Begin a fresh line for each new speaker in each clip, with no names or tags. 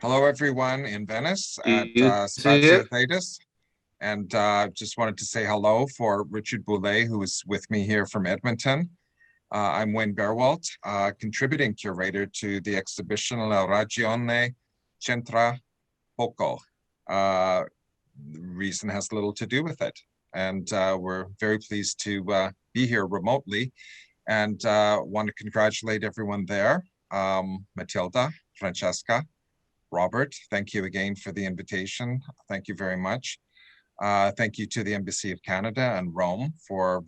Hello, everyone in Venice
Do
at
you see
Spazio
it?
Thetis. And just wanted to say hello for Richard Boulet, who is with me here from Edmonton. I'm Wayne Baerwaldt, contributing curator to the exhibition La Ragione, C'entra Poco. The reason has little to do with it. And we're very pleased to be here remotely and want to congratulate everyone there. Matilda, Francesca, Robert, thank you again for the invitation. Thank you very much. Thank you to the Embassy of Canada and Rome for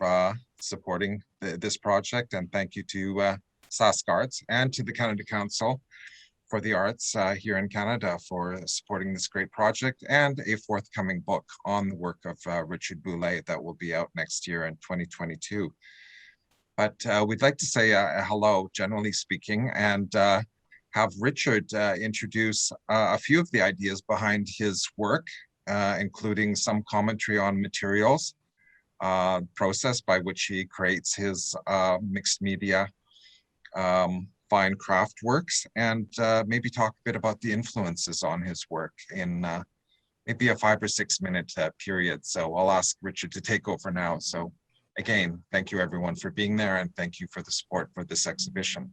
supporting this project. And thank you to Sask Arts and to the Canada Council for the Arts here in Canada for supporting this great project and a forthcoming book on the work of Richard Boulet that will be out next year in 2022. But we'd like to say hello, generally speaking, and have Richard introduce a few of the ideas behind his work, including some commentary on materials, process by which he creates his mixed media fine craft works, and maybe talk a bit about the influences on his work in maybe a 5 or 6 minute period. So I'll ask Richard to take over now. So again, thank you everyone for being there, and thank you for the support for this exhibition.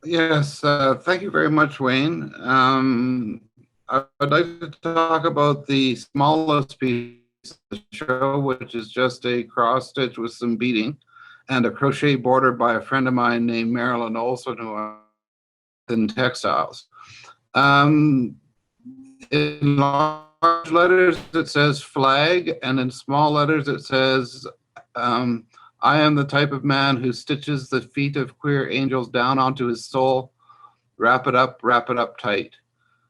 Yes, thank you very much, Wayne. I would like to talk about the smallest piece of the show, which is just a cross stitch with some beading and a crochet border by a friend of mine named Marilyn Olson, who in textiles. In large letters, it says flag, and in small letters, it says, I am the type of man who stitches the feet of queer angels down onto his soul, wrap it up tight.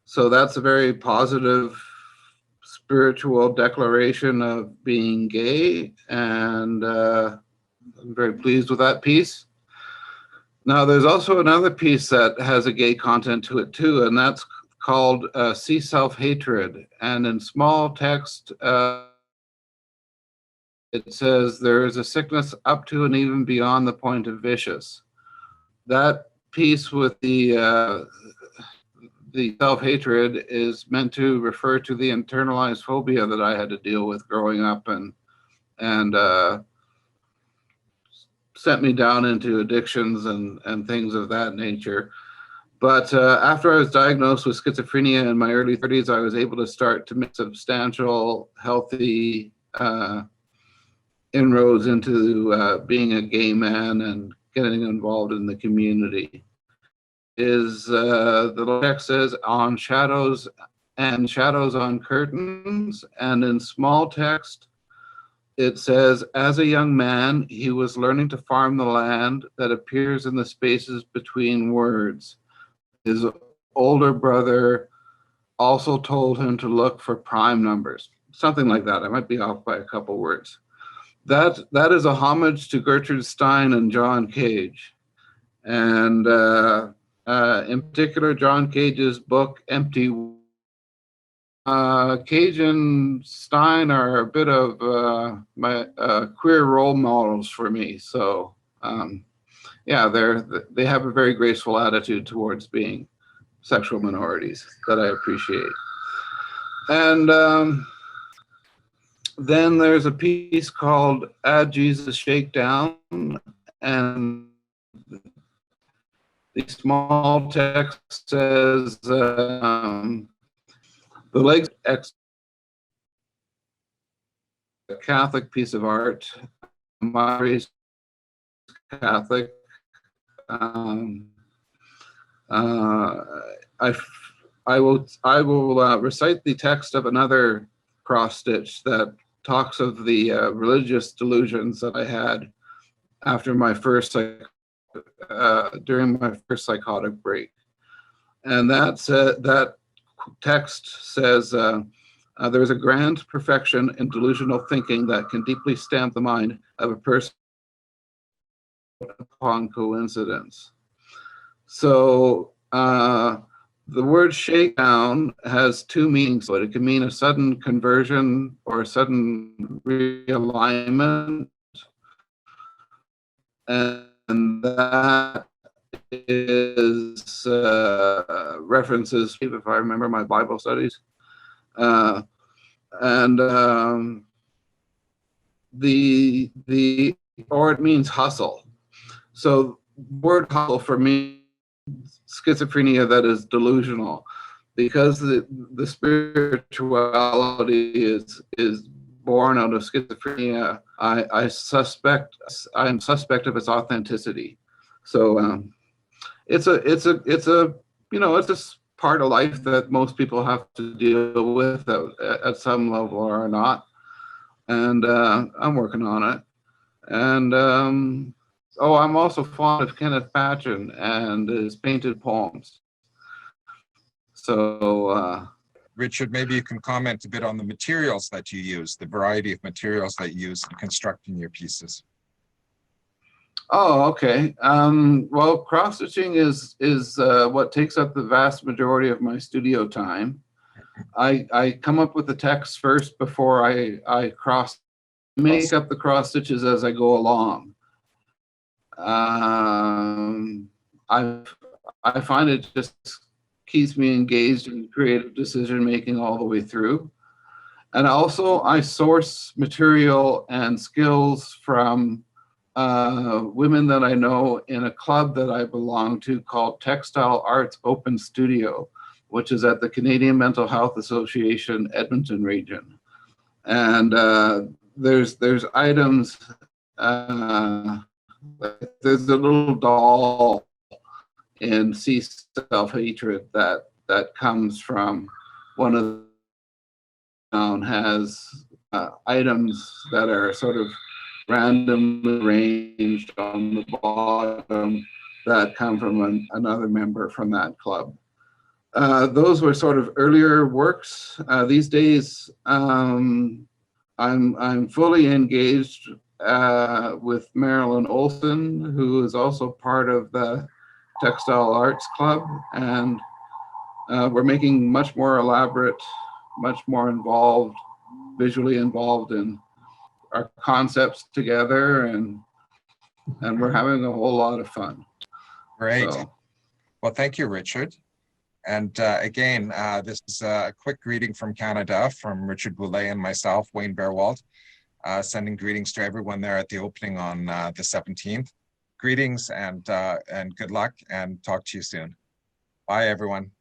So that's a very positive spiritual declaration of being gay, and I'm very pleased with that piece. Now, there's also another piece that has a gay content to it too, and that's called See Self-Hatred. And in small text, it says, there is a sickness up to and even beyond the point of vicious. That piece with the self-hatred is meant to refer to the internalized phobia that I had to deal with growing up, and sent me down into addictions and things of that nature. But after I was diagnosed with schizophrenia in my early 30s, I was able to start to make substantial, healthy inroads into being a gay man and getting involved in the community. The text says, on shadows and shadows on curtains, and in small text, it says, as a young man, he was learning to farm the land that appears in the spaces between words. His older brother also told him to look for prime numbers, something like that. I might be off by a couple words. That is a homage to Gertrude Stein and John Cage. And in particular, John Cage's book, Empty. Cage and Stein are a bit of my queer role models for me. So yeah, they have a very graceful attitude towards being sexual minorities that I appreciate. And then there's a piece called Add Jesus Shakedown, and the small text says, the legs, a Catholic piece of art. My race Catholic. I will recite the text of another cross stitch that talks of the religious delusions that I had after my first during my first psychotic break, and that text says, there is a grand perfection in delusional thinking that can deeply stamp the mind of a person upon coincidence. So the word shakedown has two meanings, but it can mean a sudden conversion or a sudden realignment, and that is references, if I remember my Bible studies. And or it means hustle. So word hustle for me, schizophrenia that is delusional, because the spirituality is born out of schizophrenia. I'm suspect of its authenticity. So it's a you know, it's a part of life that most people have to deal with at some level or not. And I'm working on it. And oh, I'm also fond of Kenneth Patchen and his painted poems. So
Richard, maybe you can comment a bit on the materials that you use, the variety of materials that you use in constructing your pieces.
Oh, okay. Well, cross-stitching is what takes up the vast majority of my studio time. I come up with the text first before I make up the cross stitches as I go along. I find it just keeps me engaged in creative decision making all the way through. And also I source material and skills from women that I know in a club that I belong to called Textile Arts Open Studio, which is at the Canadian Mental Health Association Edmonton region. And there's items, there's a little doll in Sea Self-Hatred that comes from one of the town, has items that are sort of randomly arranged on the bottom that come from another member from that club. Those were sort of earlier works. These days, I'm fully engaged with Marilyn Olson, who is also part of the Textile Arts Club, and we're making much more elaborate, much more involved, visually involved in our concepts together, and we're having a whole lot of fun.
Great.
So,
well, thank you, Richard. And again, this is a quick greeting from Canada from Richard Boulet and myself, Wayne Baerwaldt, sending greetings to everyone there at the opening on the 17th. Greetings and good luck, and talk to you soon. Bye, everyone.